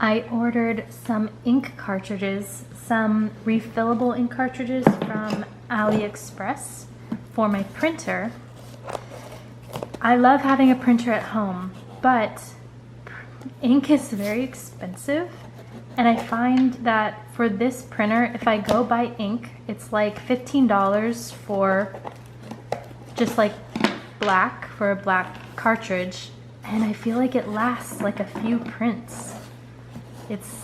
I ordered some ink cartridges, some refillable ink cartridges from AliExpress for my printer. I love having a printer at home, but ink is very expensive, and I find that for this printer, if I go buy ink, it's like $15 for just like black, for a black cartridge, and I feel like it lasts like a few prints. It's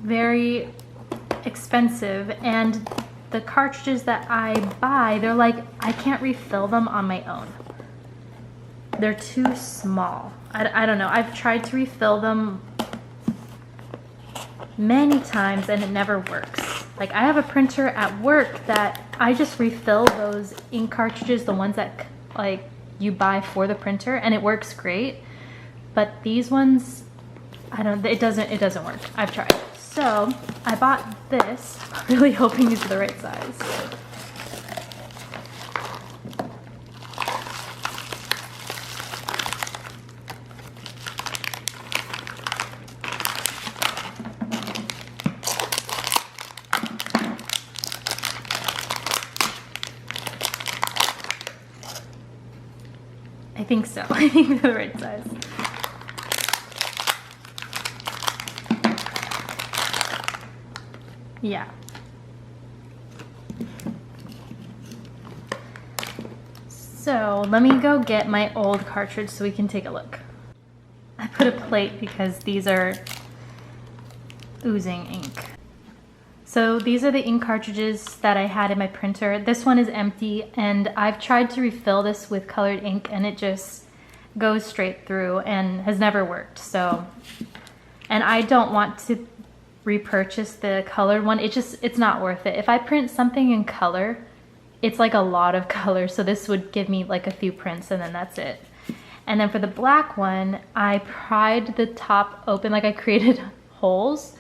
very expensive, and the cartridges that I buy, they're like, I can't refill them on my own. They're too small. I don't know. I've tried to refill them many times and it never works. Like, I have a printer at work that I just refill those ink cartridges, the ones that like you buy for the printer, and it works great. But these ones, it doesn't work. I've tried. So I bought this, really hoping these are the right size. I think so. I think they're the right size. Yeah. So let me go get my old cartridge so we can take a look. I put a plate because these are oozing ink. So these are the ink cartridges that I had in my printer. This one is empty, and I've tried to refill this with colored ink and it just goes straight through and has never worked. So, and I don't want to repurchase the colored one. It's not worth it. If I print something in color, it's like a lot of color, so this would give me like a few prints and then that's it. And then for the black one, I pried the top open, like I created holes,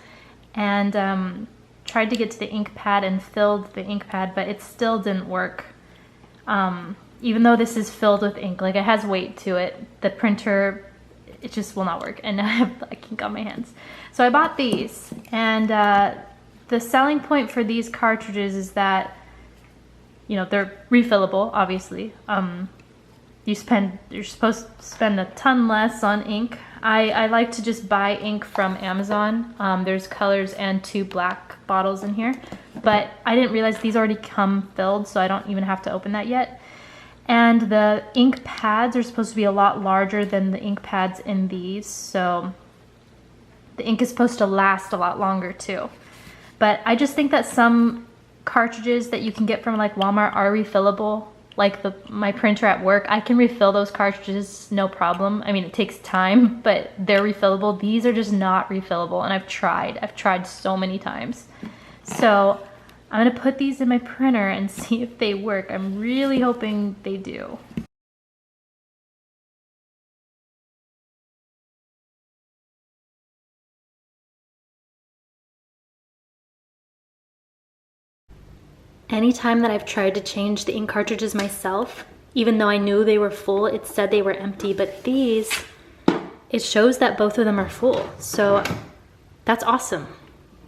and tried to get to the ink pad and filled the ink pad, but it still didn't work. Even though this is filled with ink, like it has weight to it, the printer, it just will not work, and I have like ink on my hands. So I bought these, and the selling point for these cartridges is that, you know, they're refillable, obviously. You're supposed to spend a ton less on ink. I like to just buy ink from Amazon. There's colors and 2 black bottles in here, but I didn't realize these already come filled, so I don't even have to open that yet. And the ink pads are supposed to be a lot larger than the ink pads in these, so the ink is supposed to last a lot longer too. But I just think that some cartridges that you can get from like Walmart are refillable. Like my printer at work, I can refill those cartridges no problem. I mean, it takes time, but they're refillable. These are just not refillable, and I've tried so many times. So I'm gonna put these in my printer and see if they work. I'm really hoping they do. Anytime that I've tried to change the ink cartridges myself, even though I knew they were full, it said they were empty, but these, it shows that both of them are full. So that's awesome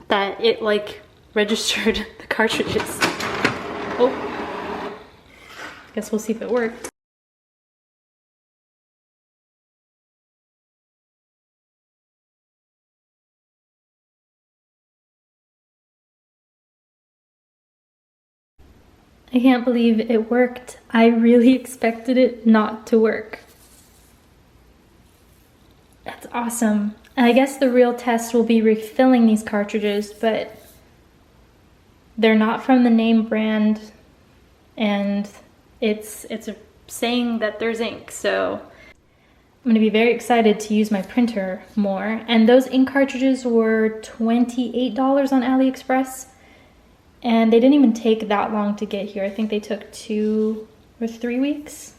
that it like registered the cartridges. Oh, guess we'll see if it worked. I can't believe it worked. I really expected it not to work. That's awesome. And I guess the real test will be refilling these cartridges, but they're not from the name brand, and it's saying that there's ink, so I'm gonna be very excited to use my printer more. And those ink cartridges were $28 on AliExpress. And they didn't even take that long to get here. I think they took 2 or 3 weeks.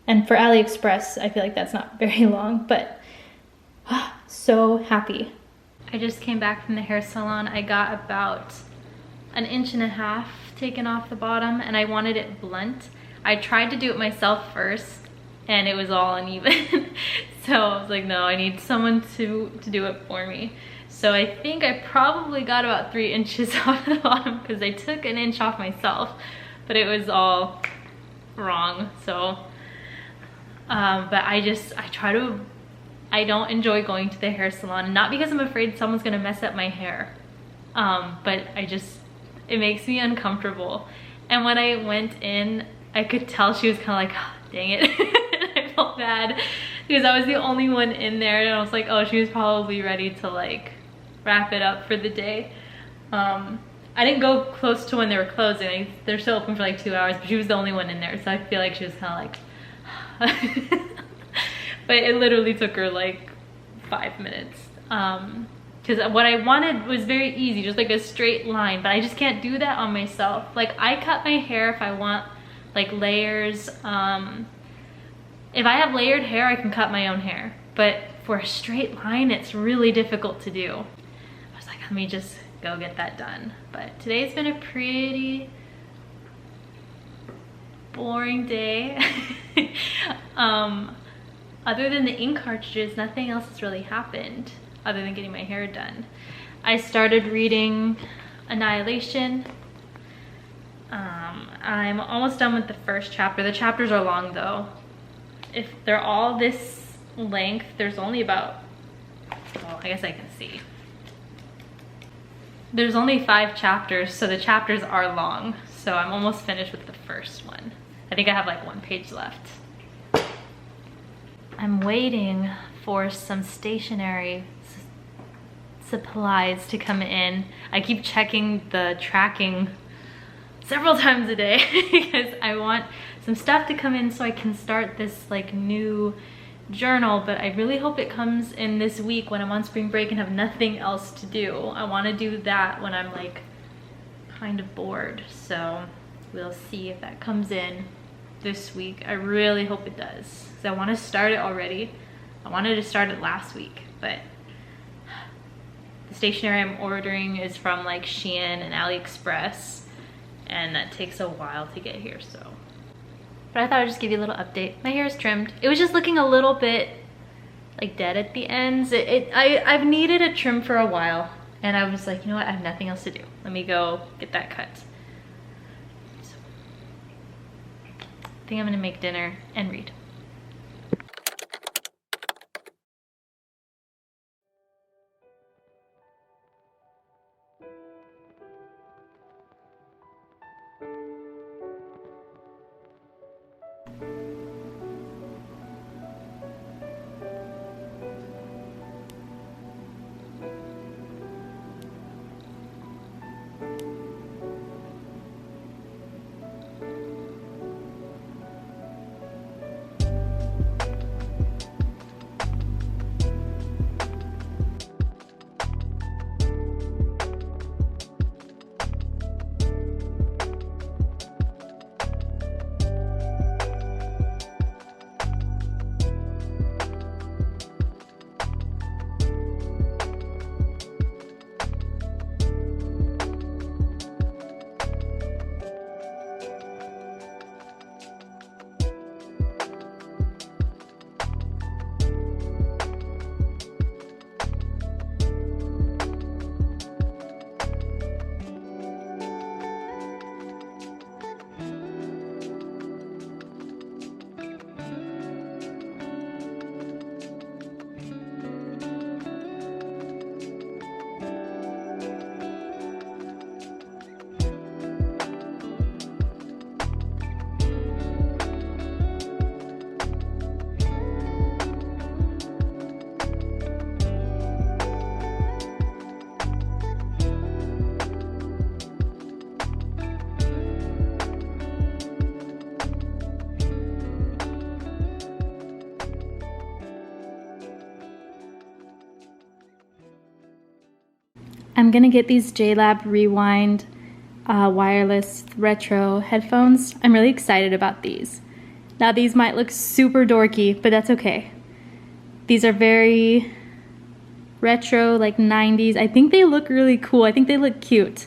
And for AliExpress, I feel like that's not very long, but so happy. I just came back from the hair salon. I got about 1.5 inches taken off the bottom, and I wanted it blunt. I tried to do it myself first, and it was all uneven. So I was like, no, I need someone to do it for me. So I think I probably got about 3 inches off the bottom because I took an inch off myself, but it was all wrong. So, but I don't enjoy going to the hair salon, not because I'm afraid someone's gonna mess up my hair, but it makes me uncomfortable. And when I went in, I could tell she was kind of like, oh, dang it. I felt bad because I was the only one in there, and I was like, oh, she was probably ready to like wrap it up for the day. I didn't go close to when they were closing. They're still open for like 2 hours, but she was the only one in there, so I feel like she was kind of like but it literally took her like 5 minutes, because what I wanted was very easy, just like a straight line, but I just can't do that on myself. Like, I cut my hair if I want like layers. If I have layered hair, I can cut my own hair, but for a straight line, it's really difficult to do. I was like, let me just go get that done. But today's been a pretty boring day. Other than the ink cartridges, nothing else has really happened other than getting my hair done. I started reading Annihilation. I'm almost done with the first chapter. The chapters are long though. If they're all this length, there's only about, well, I guess I can see. There's only 5 chapters, so the chapters are long. So I'm almost finished with the first one. I think I have like 1 page left. I'm waiting for some stationery supplies to come in. I keep checking the tracking several times a day because I want some stuff to come in so I can start this like new journal, but I really hope it comes in this week when I'm on spring break and have nothing else to do. I want to do that when I'm like kind of bored, so we'll see if that comes in this week. I really hope it does, because I want to start it already. I wanted to start it last week, but the stationery I'm ordering is from like Shein and AliExpress, and that takes a while to get here, so. But I thought I'd just give you a little update. My hair is trimmed. It was just looking a little bit like dead at the ends. I've needed a trim for a while, and I was like, you know what, I have nothing else to do. Let me go get that cut. So, I think I'm gonna make dinner and read. I'm gonna get these JLAB Rewind wireless retro headphones. I'm really excited about these. Now these might look super dorky, but that's okay. These are very retro, like 90s. I think they look really cool. I think they look cute.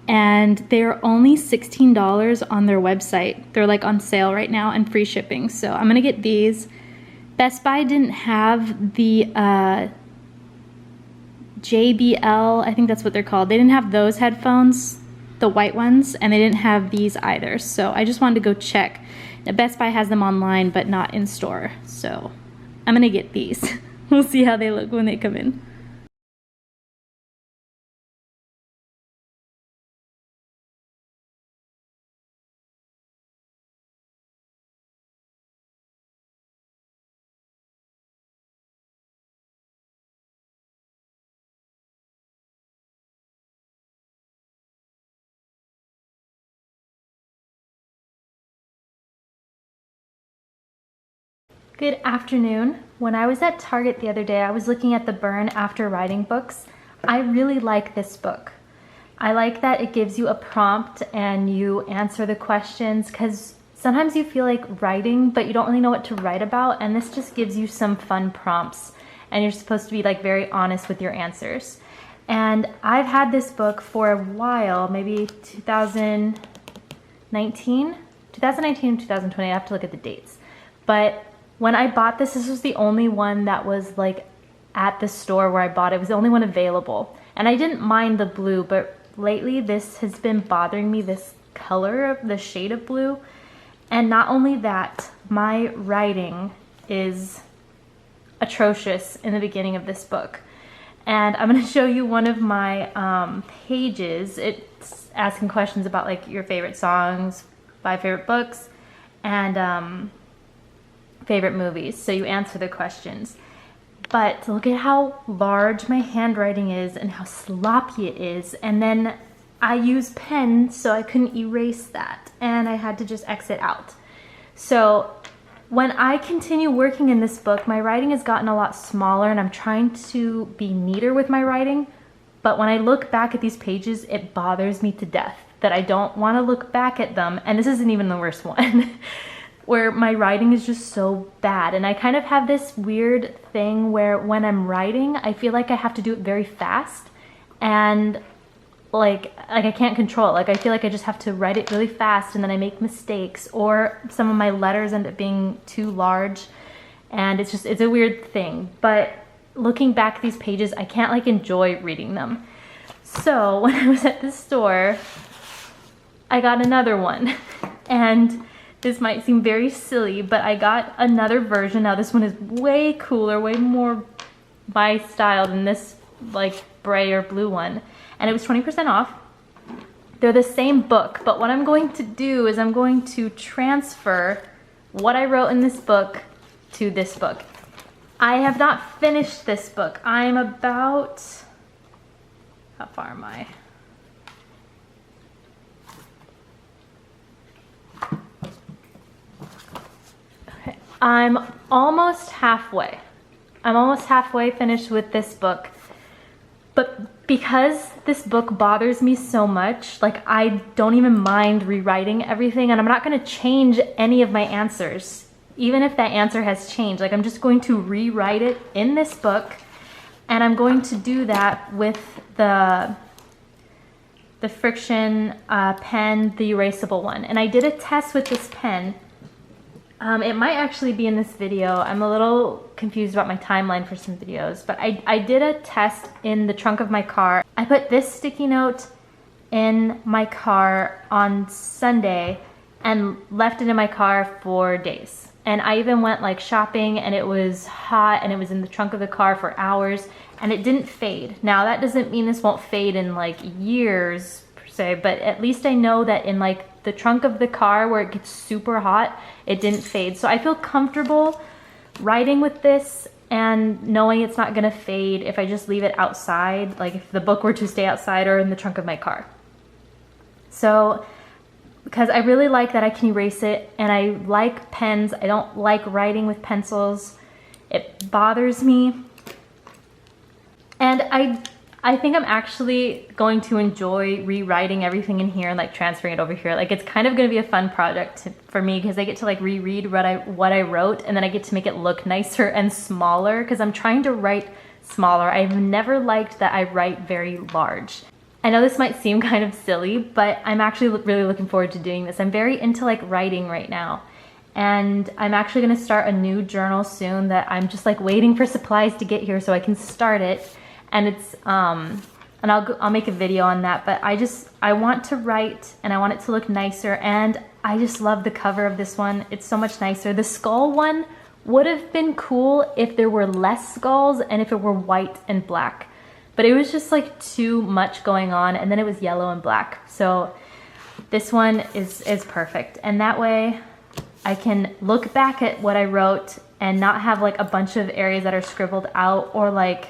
and they're only $16 on their website. They're like on sale right now and free shipping. So I'm gonna get these. Best Buy didn't have the JBL, I think that's what they're called. They didn't have those headphones, the white ones, and they didn't have these either. So I just wanted to go check. Now, Best Buy has them online, but not in store. So I'm gonna get these. We'll see how they look when they come in. Good afternoon. When I was at Target the other day, I was looking at the Burn After Writing books. I really like this book. I like that it gives you a prompt and you answer the questions, because sometimes you feel like writing, but you don't really know what to write about, and this just gives you some fun prompts, and you're supposed to be like very honest with your answers. And I've had this book for a while, maybe 2019 and 2020, I have to look at the dates. But when I bought this was the only one that was like at the store where I bought it. It was the only one available. And I didn't mind the blue, but lately this has been bothering me, this color of the shade of blue. And not only that, my writing is atrocious in the beginning of this book. And I'm gonna show you one of my pages. It's asking questions about like your favorite songs, 5 favorite books, and favorite movies. So you answer the questions. But look at how large my handwriting is and how sloppy it is. And then I use pen, so I couldn't erase that. And I had to just exit out. So when I continue working in this book, my writing has gotten a lot smaller, and I'm trying to be neater with my writing. But when I look back at these pages, it bothers me to death that I don't want to look back at them. And this isn't even the worst one. Where my writing is just so bad. And I kind of have this weird thing where when I'm writing, I feel like I have to do it very fast, and like I can't control it. Like I feel like I just have to write it really fast, and then I make mistakes, or some of my letters end up being too large, and it's a weird thing. But looking back at these pages, I can't like enjoy reading them. So when I was at the store, I got another one, and this might seem very silly, but I got another version. Now this one is way cooler, way more my style than this like gray or blue one. And it was 20% off. They're the same book, but what I'm going to do is I'm going to transfer what I wrote in this book to this book. I have not finished this book. I'm about, how far am I? I'm almost halfway. I'm almost halfway finished with this book. But because this book bothers me so much, like I don't even mind rewriting everything, and I'm not gonna change any of my answers. Even if that answer has changed, like I'm just going to rewrite it in this book, and I'm going to do that with the FRIXION pen, the erasable one. And I did a test with this pen. It might actually be in this video. I'm a little confused about my timeline for some videos, but I did a test in the trunk of my car. I put this sticky note in my car on Sunday and left it in my car for days. And I even went like shopping, and it was hot, and it was in the trunk of the car for hours, and it didn't fade. Now that doesn't mean this won't fade in like years per se, but at least I know that in like the trunk of the car where it gets super hot, it didn't fade. So I feel comfortable writing with this and knowing it's not gonna fade if I just leave it outside, like if the book were to stay outside or in the trunk of my car. So, because I really like that I can erase it, and I like pens. I don't like writing with pencils. It bothers me. And I think I'm actually going to enjoy rewriting everything in here and like transferring it over here. Like it's kind of going to be a fun project for me, because I get to like reread what I wrote, and then I get to make it look nicer and smaller, because I'm trying to write smaller. I've never liked that I write very large. I know this might seem kind of silly, but I'm actually really looking forward to doing this. I'm very into like writing right now. And I'm actually gonna start a new journal soon that I'm just like waiting for supplies to get here so I can start it. And it's, and I'll make a video on that, but I want to write and I want it to look nicer, and I just love the cover of this one. It's so much nicer. The skull one would have been cool if there were less skulls and if it were white and black. But it was just like too much going on, and then it was yellow and black. So this one is perfect. And that way I can look back at what I wrote and not have like a bunch of areas that are scribbled out or like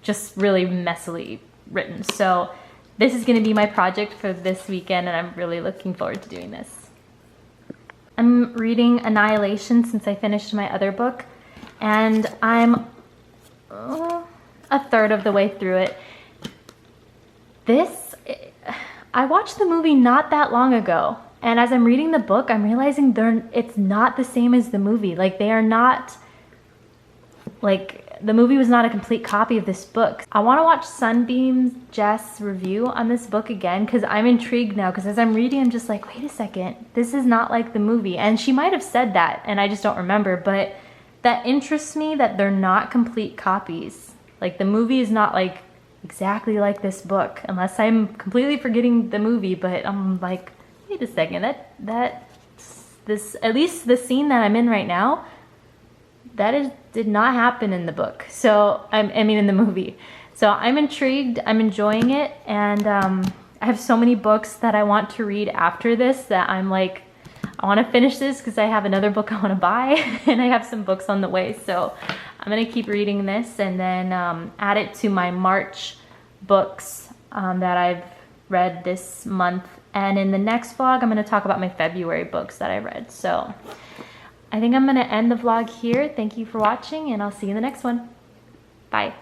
just really messily written. So this is gonna be my project for this weekend, and I'm really looking forward to doing this. I'm reading Annihilation since I finished my other book, and I'm a third of the way through it. I watched the movie not that long ago, and as I'm reading the book, I'm realizing it's not the same as the movie. Like, they are not, like, the movie was not a complete copy of this book. I want to watch Sunbeam's Jess review on this book again because I'm intrigued now, because as I'm reading, I'm just like, wait a second, this is not like the movie. And she might have said that, and I just don't remember, but that interests me that they're not complete copies. Like, the movie is not like exactly like this book, unless I'm completely forgetting the movie, but I'm like, wait a second, this, at least the scene that I'm in right now, did not happen in the book. So, I mean in the movie. So I'm intrigued, I'm enjoying it, and I have so many books that I want to read after this that I'm like, I want to finish this because I have another book I want to buy, and I have some books on the way. So I'm going to keep reading this and then add it to my March books that I've read this month. And in the next vlog, I'm going to talk about my February books that I read. So I think I'm going to end the vlog here. Thank you for watching, and I'll see you in the next one. Bye.